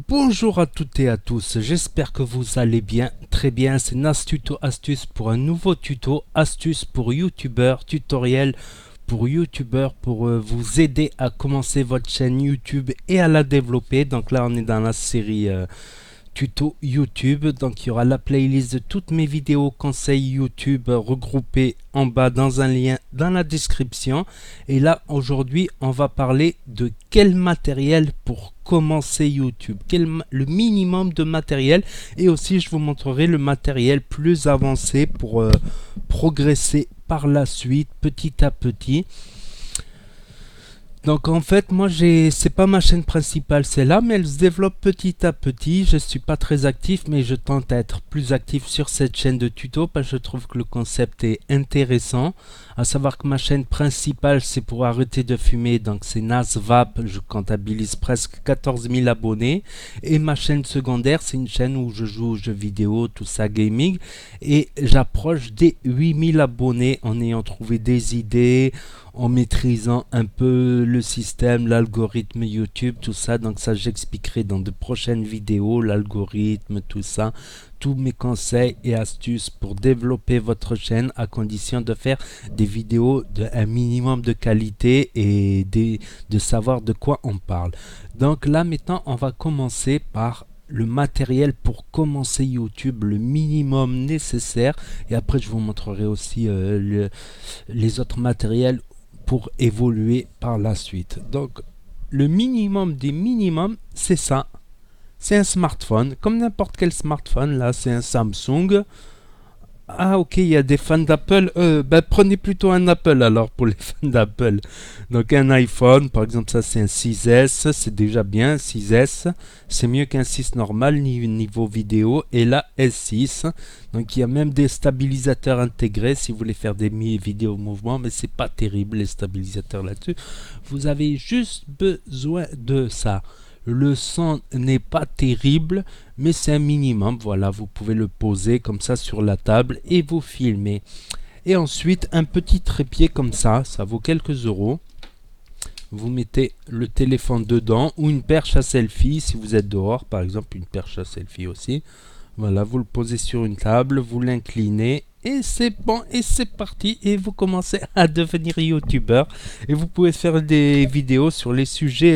Bonjour à toutes et à tous, j'espère que vous allez bien, très bien, c'est Nas Tuto Astuce pour un nouveau tuto, astuce pour youtubeurs, tutoriel pour youtubeurs pour vous aider à commencer votre chaîne YouTube et à la développer. Donc là on est dans la série tuto YouTube, donc il y aura la playlist de toutes mes vidéos conseils YouTube regroupées en bas dans un lien dans la description. Et là aujourd'hui on va parler de quel matériel pour commencer YouTube, le minimum de matériel, et aussi je vous montrerai le matériel plus avancé pour progresser par la suite petit à petit. Donc en fait moi c'est pas ma chaîne principale celle-là, mais elle se développe petit à petit. Je suis pas très actif, mais je tente à être plus actif sur cette chaîne de tuto parce que je trouve que le concept est intéressant. À savoir que ma chaîne principale c'est pour arrêter de fumer, donc c'est NasVap, je comptabilise presque 14 000 abonnés. Et ma chaîne secondaire c'est une chaîne où je joue aux jeux vidéo, tout ça gaming, et j'approche des 8 000 abonnés en ayant trouvé des idées, en maîtrisant un peu le système, l'algorithme YouTube, tout ça. Donc ça j'expliquerai dans de prochaines vidéos, l'algorithme, tout ça, tous mes conseils et astuces pour développer votre chaîne à condition de faire des vidéos d'un minimum de qualité et de savoir de quoi on parle. Donc là maintenant on va commencer par le matériel pour commencer YouTube, le minimum nécessaire, et après je vous montrerai aussi les autres matériels pour évoluer par la suite. Donc le minimum des minimums c'est ça, c'est un smartphone comme n'importe quel smartphone. Là c'est un Samsung. Ah ok, il y a des fans d'Apple. Prenez plutôt un Apple alors pour les fans d'Apple. Donc un iPhone, par exemple, ça c'est un 6S, c'est déjà bien, 6S. C'est mieux qu'un 6 normal niveau vidéo. Et là S6. Donc il y a même des stabilisateurs intégrés si vous voulez faire des vidéos mouvement, mais c'est pas terrible les stabilisateurs là-dessus. Vous avez juste besoin de ça. Le son n'est pas terrible, mais c'est un minimum. Voilà, vous pouvez le poser comme ça sur la table et vous filmer. Et ensuite, un petit trépied comme ça vaut quelques euros. Vous mettez le téléphone dedans ou une perche à selfie si vous êtes dehors, par exemple une perche à selfie aussi. Voilà, vous le posez sur une table, vous l'inclinez et c'est bon, et c'est parti, et vous commencez à devenir youtubeur et vous pouvez faire des vidéos sur les sujets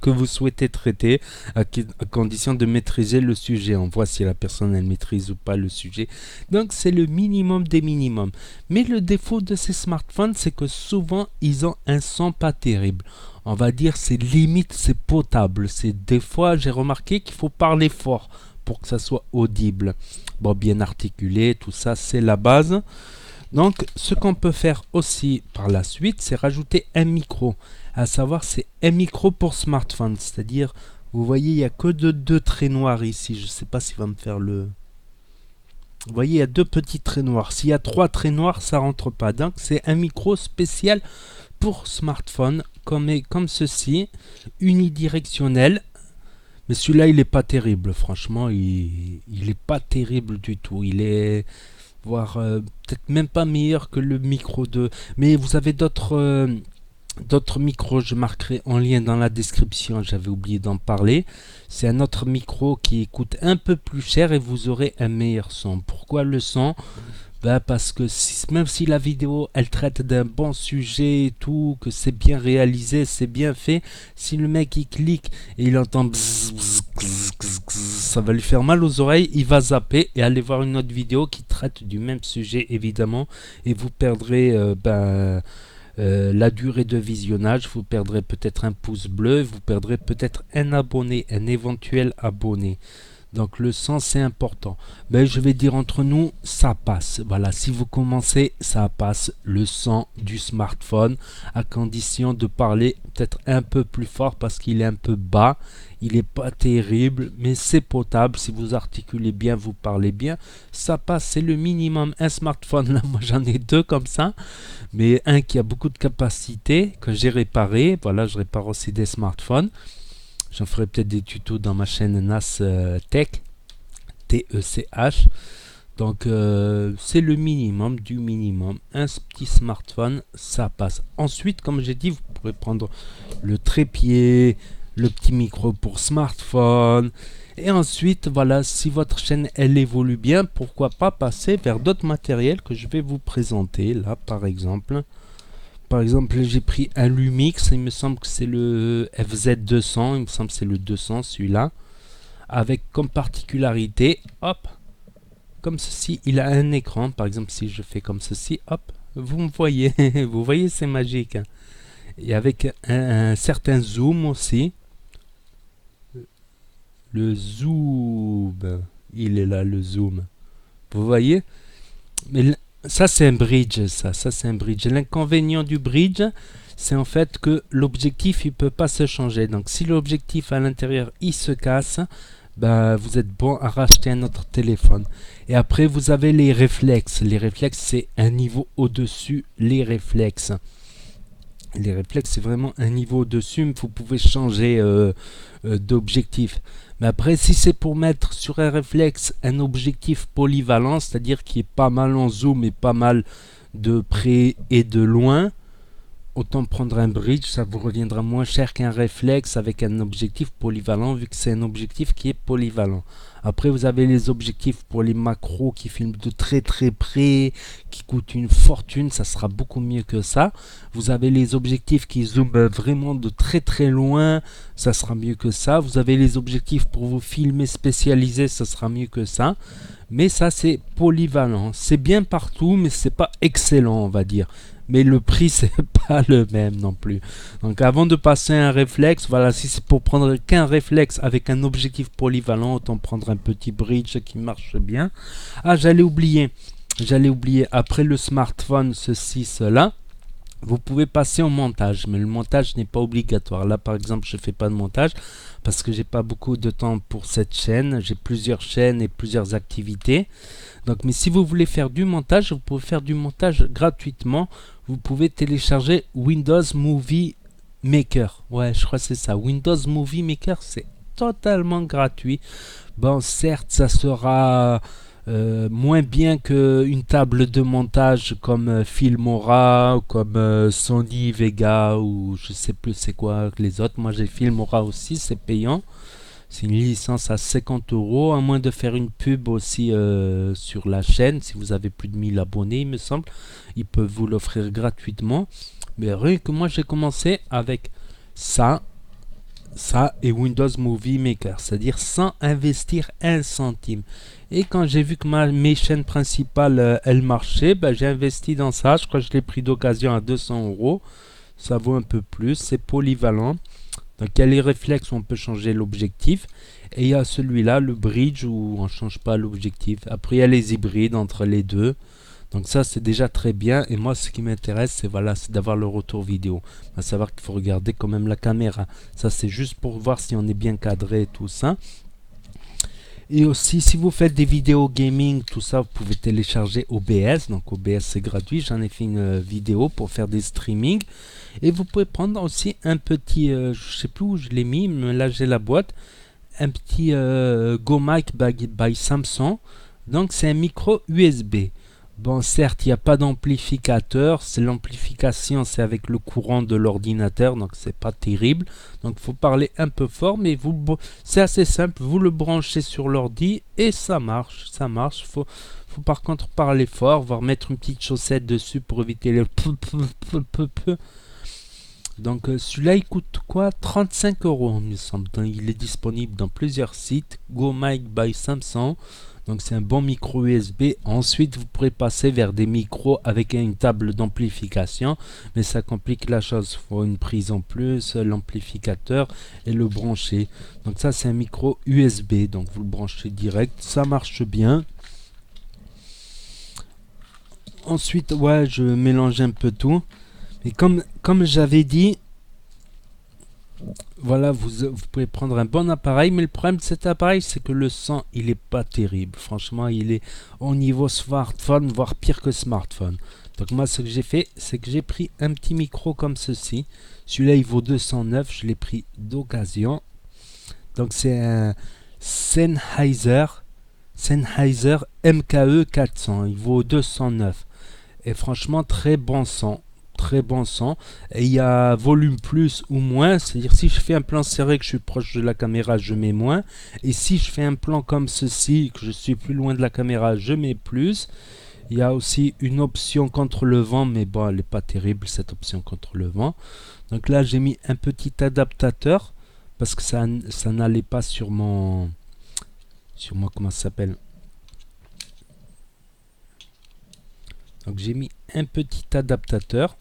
que vous souhaitez traiter à condition de maîtriser le sujet. On voit si la personne elle maîtrise ou pas le sujet. Donc c'est le minimum des minimums. Mais le défaut de ces smartphones c'est que souvent ils ont un son pas terrible. On va dire c'est limite, c'est potable. C'est des fois j'ai remarqué qu'il faut parler fort pour que ça soit audible. Bon, bien articulé, tout ça, c'est la base. Donc, ce qu'on peut faire aussi par la suite, c'est rajouter un micro. À savoir, c'est un micro pour smartphone. C'est-à-dire, vous voyez, il n'y a que deux traits noirs ici. Je ne sais pas s'il va me faire le... Vous voyez, il y a deux petits traits noirs. S'il y a trois traits noirs, ça rentre pas. Donc, c'est un micro spécial pour smartphone, comme ceci, unidirectionnel. Mais celui-là, il est pas terrible, franchement, il est pas terrible du tout. Il est, voire peut-être même pas meilleur que le micro de... Mais vous avez d'autres micros, je marquerai en lien dans la description, j'avais oublié d'en parler. C'est un autre micro qui coûte un peu plus cher et vous aurez un meilleur son. Pourquoi le son? Parce que même si la vidéo elle traite d'un bon sujet et tout, que c'est bien réalisé, c'est bien fait, si le mec il clique et il entend bzz, bzz, bzz, bzz, bzz, ça va lui faire mal aux oreilles, il va zapper et aller voir une autre vidéo qui traite du même sujet évidemment, et vous perdrez la durée de visionnage, vous perdrez peut-être un pouce bleu, vous perdrez peut-être un abonné, un éventuel abonné. Donc le son c'est important. Mais je vais dire entre nous, ça passe. Voilà, si vous commencez, ça passe le son du smartphone, à condition de parler peut-être un peu plus fort parce qu'il est un peu bas. Il n'est pas terrible, mais c'est potable. Si vous articulez bien, vous parlez bien, ça passe. C'est le minimum. Un smartphone, là, moi j'en ai deux comme ça, mais un qui a beaucoup de capacité que j'ai réparé. Voilà, je répare aussi des smartphones. J'en ferai peut-être des tutos dans ma chaîne Nas Tech, T-E-C-H. Donc c'est le minimum du minimum. Un petit smartphone, ça passe. Ensuite, comme j'ai dit, vous pourrez prendre le trépied, le petit micro pour smartphone. Et ensuite, voilà, si votre chaîne elle évolue bien, pourquoi pas passer vers d'autres matériels que je vais vous présenter. Là, par exemple, j'ai pris un Lumix, il me semble que c'est le FZ200, il me semble que c'est le 200 celui-là, avec comme particularité, hop, comme ceci, il a un écran. Par exemple, si je fais comme ceci, hop, vous me voyez, vous voyez, c'est magique, hein. Et avec un certain zoom aussi. Le zoom, il est là, le zoom. Vous voyez? Mais ça, c'est un bridge, ça c'est un bridge. L'inconvénient du bridge, c'est en fait que l'objectif, il peut pas se changer. Donc, si l'objectif à l'intérieur, il se casse, bah, vous êtes bon à racheter un autre téléphone. Et après, vous avez les réflexes. Les réflexes, c'est un niveau au-dessus, les réflexes. Les réflexes, c'est vraiment un niveau au-dessus, vous pouvez changer d'objectif. Mais après, si c'est pour mettre sur un réflexe un objectif polyvalent, c'est-à-dire qui est pas mal en zoom et pas mal de près et de loin, autant prendre un bridge, ça vous reviendra moins cher qu'un réflexe avec un objectif polyvalent, vu que c'est un objectif qui est polyvalent. Après, vous avez les objectifs pour les macros qui filment de très très près, qui coûtent une fortune, ça sera beaucoup mieux que ça. Vous avez les objectifs qui zooment vraiment de très très loin, ça sera mieux que ça. Vous avez les objectifs pour vous filmer spécialisés, ça sera mieux que ça. Mais ça, c'est polyvalent. C'est bien partout, mais c'est pas excellent, on va dire. Mais le prix, c'est pas le même non plus. Donc avant de passer à un réflexe, voilà, si c'est pour prendre qu'un réflexe avec un objectif polyvalent, autant prendre un petit bridge qui marche bien. Ah, j'allais oublier, après le smartphone, ceci, cela, vous pouvez passer au montage, mais le montage n'est pas obligatoire. Là, par exemple, je ne fais pas de montage parce que j'ai pas beaucoup de temps pour cette chaîne. J'ai plusieurs chaînes et plusieurs activités. Donc, mais si vous voulez faire du montage, vous pouvez faire du montage gratuitement. Vous pouvez télécharger Windows Movie Maker. Ouais, je crois que c'est ça. Windows Movie Maker, c'est totalement gratuit. Bon, certes, ça sera moins bien qu'une table de montage comme Filmora ou comme Sony Vega ou je sais plus c'est quoi les autres. Moi j'ai Filmora aussi, c'est payant. C'est une licence à 50 euros, à moins de faire une pub aussi sur la chaîne. Si vous avez plus de 1000 abonnés, il me semble, ils peuvent vous l'offrir gratuitement. Mais rien que moi j'ai commencé avec ça et Windows Movie Maker, c'est-à-dire sans investir un centime. Et quand j'ai vu que mes chaînes principales elles marchaient, ben, j'ai investi dans ça. Je crois que je l'ai pris d'occasion à 200 euros. Ça vaut un peu plus, c'est polyvalent. Donc il y a les réflexes où on peut changer l'objectif. Et il y a celui-là, le bridge, où on ne change pas l'objectif. Après il y a les hybrides entre les deux. Donc ça c'est déjà très bien. Et moi ce qui m'intéresse c'est voilà, c'est d'avoir le retour vidéo. À savoir qu'il faut regarder quand même la caméra. Ça c'est juste pour voir si on est bien cadré et tout ça. Et aussi, si vous faites des vidéos gaming, tout ça, vous pouvez télécharger OBS. Donc OBS, c'est gratuit. J'en ai fait une vidéo pour faire des streamings. Et vous pouvez prendre aussi un petit, je sais plus où je l'ai mis, mais là j'ai la boîte. Un petit Go Mic by Samsung. Donc c'est un micro USB. Bon, certes, il n'y a pas d'amplificateur. C'est l'amplification, c'est avec le courant de l'ordinateur, donc c'est pas terrible. Donc, il faut parler un peu fort, mais c'est assez simple. Vous le branchez sur l'ordi et ça marche. Ça marche. Faut par contre parler fort, voire mettre une petite chaussette dessus pour éviter les peu. Donc, celui-là, il coûte quoi? 35 euros, il me semble. Donc, il est disponible dans plusieurs sites. Go Mic by Samsung. Donc c'est un bon micro USB. Ensuite vous pourrez passer vers des micros avec une table d'amplification, mais ça complique la chose. Il faut une prise en plus, l'amplificateur et le brancher. Donc ça c'est un micro USB, donc vous le branchez direct, ça marche bien. Ensuite ouais, je mélange un peu tout. Et comme j'avais dit, voilà, vous pouvez prendre un bon appareil, mais le problème de cet appareil, c'est que le son, il est pas terrible. Franchement, il est au niveau smartphone, voire pire que smartphone. Donc moi, ce que j'ai fait, c'est que j'ai pris un petit micro comme ceci. Celui-là, il vaut 209, je l'ai pris d'occasion. Donc c'est un Sennheiser MKE 400, il vaut 209. Et franchement, très bon son. très bon son. Et il y a volume plus ou moins, c'est-à-dire si je fais un plan serré que je suis proche de la caméra, je mets moins. Et si je fais un plan comme ceci, que je suis plus loin de la caméra, je mets plus. Il y a aussi une option contre le vent, mais bon, elle n'est pas terrible cette option contre le vent. Donc là, j'ai mis un petit adaptateur parce que ça n'allait pas sur mon comment ça s'appelle. Donc j'ai mis un petit adaptateur.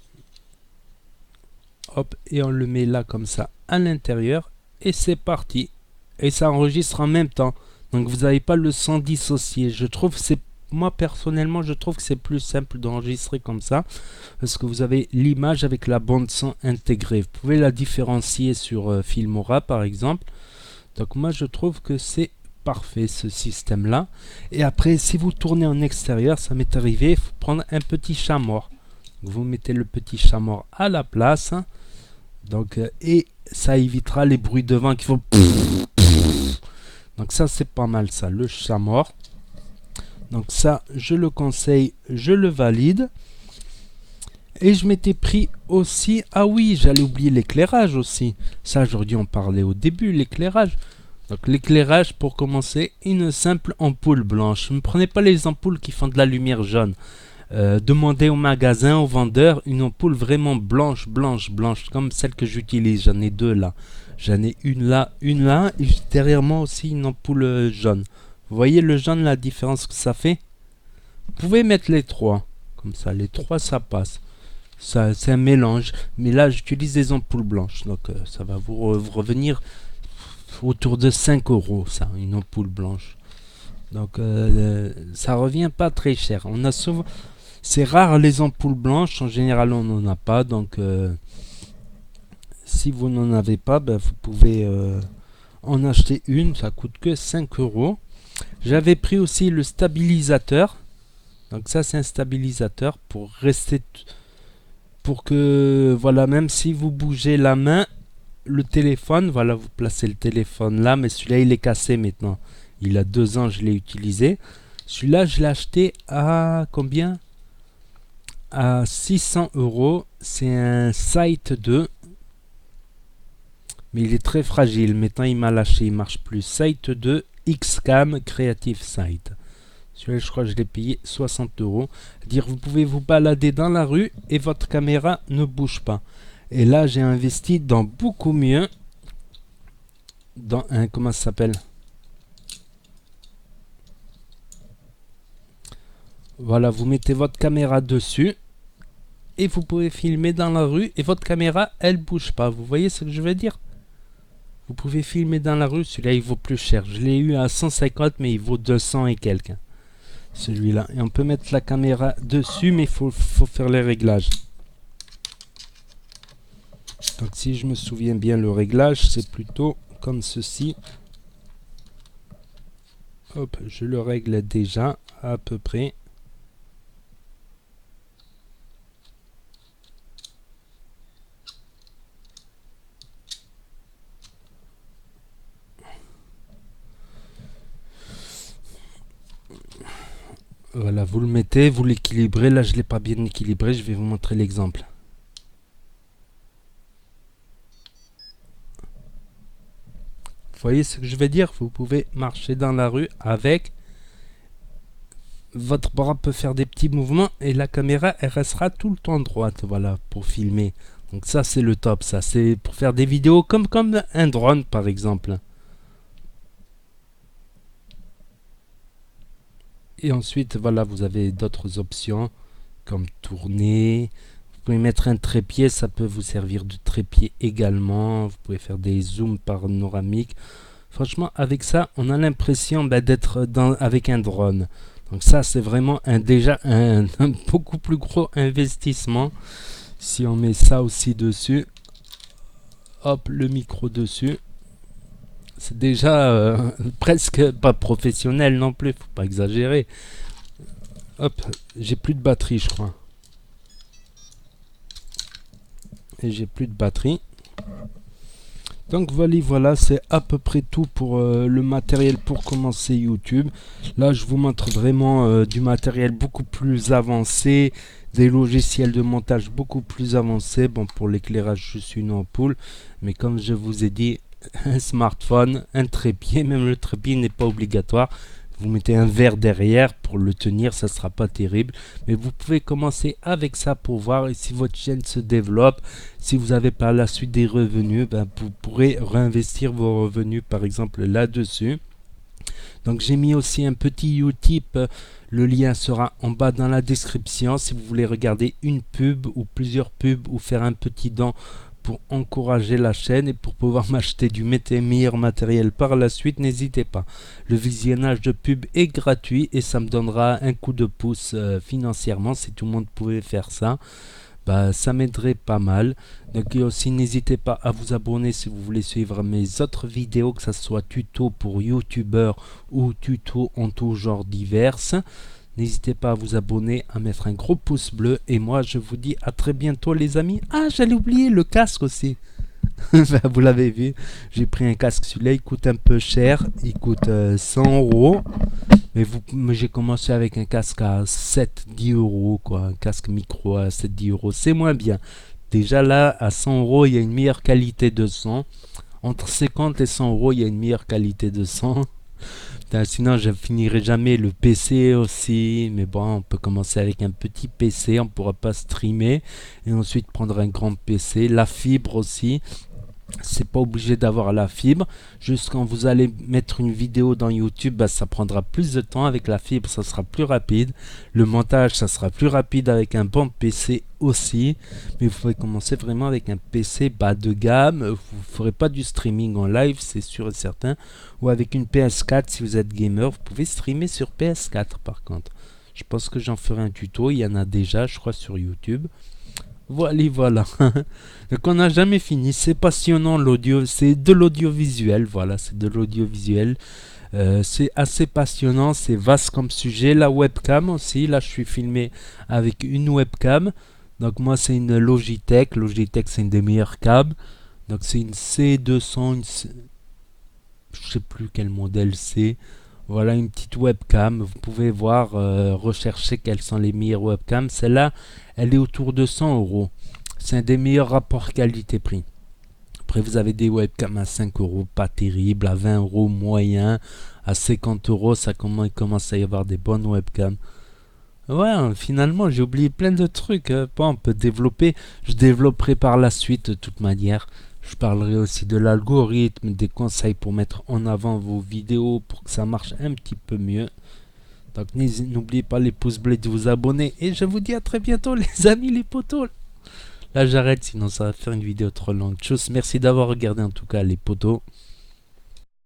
Hop, et on le met là comme ça à l'intérieur et c'est parti. Et ça enregistre en même temps. Donc vous n'avez pas le son dissocié. Moi personnellement, je trouve que c'est plus simple d'enregistrer comme ça parce que vous avez l'image avec la bande son intégrée. Vous pouvez la différencier sur Filmora par exemple. Donc moi je trouve que c'est parfait ce système là. Et après si vous tournez en extérieur, ça m'est arrivé, il faut prendre un petit chat mort. Vous mettez le petit chat mort à la place. Donc et ça évitera les bruits de vent qui font. Donc ça c'est pas mal ça, le chat mort. Donc ça, je le conseille, je le valide. Et je m'étais pris aussi... Ah oui, j'allais oublier l'éclairage aussi. Ça, j'aurais dû en parler au début, l'éclairage. Donc l'éclairage, pour commencer, une simple ampoule blanche. Ne prenez pas les ampoules qui font de la lumière jaune. Demandez au magasin, au vendeur, une ampoule vraiment blanche, comme celle que j'utilise. J'en ai deux là. J'en ai une là, et derrière moi aussi une ampoule jaune. Vous voyez le jaune, la différence que ça fait? Vous pouvez mettre les trois. Comme ça, les trois, ça passe. Ça, c'est un mélange. Mais là, j'utilise des ampoules blanches. Donc, ça va vous revenir autour de 5 €, ça, une ampoule blanche. Donc, ça revient pas très cher. On a souvent... C'est rare les ampoules blanches. En général, on n'en a pas. Donc, si vous n'en avez pas, ben, vous pouvez en acheter une. Ça coûte que 5 €. J'avais pris aussi le stabilisateur. Donc ça c'est un stabilisateur pour rester... Pour que, voilà, même si vous bougez la main, le téléphone, voilà, vous placez le téléphone là, mais celui-là il est cassé maintenant. Il a 2 ans, je l'ai utilisé. Celui-là, je l'ai acheté à combien? À 600 €. C'est un Sight 2. Mais il est très fragile. Maintenant il m'a lâché, il marche plus. Sight 2. Xcam Creative Sight. Celui-là, je crois que je l'ai payé 60 €. Dire, vous pouvez vous balader dans la rue et votre caméra ne bouge pas. Et là, j'ai investi dans beaucoup mieux. Dans un, comment ça s'appelle? Voilà, vous mettez votre caméra dessus et vous pouvez filmer dans la rue et votre caméra, elle bouge pas. Vous voyez ce que je veux dire? Vous pouvez filmer dans la rue, celui-là il vaut plus cher. Je l'ai eu à 150 mais il vaut 200 et quelques. Celui-là. Et on peut mettre la caméra dessus mais il faut faire les réglages. Donc si je me souviens bien le réglage c'est plutôt comme ceci. Hop, je le règle déjà à peu près. Voilà, vous le mettez, vous l'équilibrez. Là, je ne l'ai pas bien équilibré. Je vais vous montrer l'exemple. Vous voyez ce que je veux dire? Vous pouvez marcher dans la rue avec. Votre bras peut faire des petits mouvements et la caméra, elle restera tout le temps droite. Voilà, pour filmer. Donc ça, c'est le top. Ça, c'est pour faire des vidéos comme un drone, par exemple. Et ensuite, voilà, vous avez d'autres options comme tourner. Vous pouvez mettre un trépied, ça peut vous servir de trépied également. Vous pouvez faire des zooms panoramiques. Franchement, avec ça, on a l'impression d'être avec un drone. Donc ça, c'est vraiment déjà un beaucoup plus gros investissement. Si on met ça aussi dessus, hop, le micro dessus. C'est déjà presque pas professionnel non plus, faut pas exagérer. Hop, j'ai plus de batterie je crois. Et j'ai plus de batterie. Donc voilà, c'est à peu près tout pour le matériel pour commencer YouTube. Là, je vous montre vraiment du matériel beaucoup plus avancé, des logiciels de montage beaucoup plus avancés. Bon, pour l'éclairage, je suis une ampoule, mais comme je vous ai dit, un smartphone, un trépied, même le trépied n'est pas obligatoire. Vous mettez un verre derrière pour le tenir, ça sera pas terrible. Mais vous pouvez commencer avec ça pour voir. Et si votre chaîne se développe, si vous avez par la suite des revenus, ben, vous pourrez réinvestir vos revenus par exemple là-dessus. Donc j'ai mis aussi un petit Utip. Le lien sera en bas dans la description. Si vous voulez regarder une pub ou plusieurs pubs ou faire un petit don pour encourager la chaîne et pour pouvoir m'acheter du meilleur matériel par la suite, n'hésitez pas. Le visionnage de pub est gratuit et ça me donnera un coup de pouce financièrement. Si tout le monde pouvait faire ça, bah, ça m'aiderait pas mal. Donc aussi n'hésitez pas à vous abonner si vous voulez suivre mes autres vidéos, que ce soit tuto pour youtubeurs ou tuto en tout genre divers. N'hésitez pas à vous abonner, à mettre un gros pouce bleu. Et moi, je vous dis à très bientôt, les amis. Ah, j'allais oublier le casque aussi. Vous l'avez vu, j'ai pris un casque. Celui-là, il coûte un peu cher. Il coûte 100 euros. Mais j'ai commencé avec un casque à 7-10 euros, quoi. Un casque micro à 7-10 euros. C'est moins bien. Déjà là, à 100 euros, il y a une meilleure qualité de son. Entre 50 et 100 euros, il y a une meilleure qualité de son. Sinon, je finirai jamais. Le PC aussi. Mais bon, on peut commencer avec un petit PC. On ne pourra pas streamer. Et ensuite prendre un grand PC. La fibre aussi. C'est pas obligé d'avoir la fibre. Juste quand vous allez mettre une vidéo dans YouTube, bah, ça prendra plus de temps. Avec la fibre, ça sera plus rapide. Le montage, ça sera plus rapide avec un bon PC aussi. Mais vous pouvez commencer vraiment avec un PC bas de gamme. Vous ne ferez pas du streaming en live, c'est sûr et certain. Ou avec une PS4, si vous êtes gamer, vous pouvez streamer sur PS4 par contre. Je pense que j'en ferai un tuto. Il y en a déjà, je crois, sur YouTube. Voilà. Donc on n'a jamais fini. C'est passionnant l'audio. C'est de l'audiovisuel. Voilà, c'est de l'audiovisuel. C'est assez passionnant. C'est vaste comme sujet. La webcam aussi. Là, je suis filmé avec une webcam. Donc moi, c'est une Logitech. Logitech, c'est une des meilleures câbles. Donc c'est une C200. Je sais plus quel modèle c'est. Voilà une petite webcam. Vous pouvez voir, rechercher quelles sont les meilleures webcams. Celle-là, elle est autour de 100 euros. C'est un des meilleurs rapports qualité-prix. Après, vous avez des webcams à 5 euros, pas terrible. À 20 euros, moyen. À 50 euros, ça commence à y avoir des bonnes webcams. Ouais, finalement, j'ai oublié plein de trucs. Bon, on peut développer. Je développerai par la suite, de toute manière. Je parlerai aussi de l'algorithme, des conseils pour mettre en avant vos vidéos pour que ça marche un petit peu mieux. Donc n'oubliez pas les pouces bleus, de vous abonner. Et je vous dis à très bientôt les amis, les potos. Là j'arrête, sinon ça va faire une vidéo trop longue. Tchuss, merci d'avoir regardé en tout cas les potos.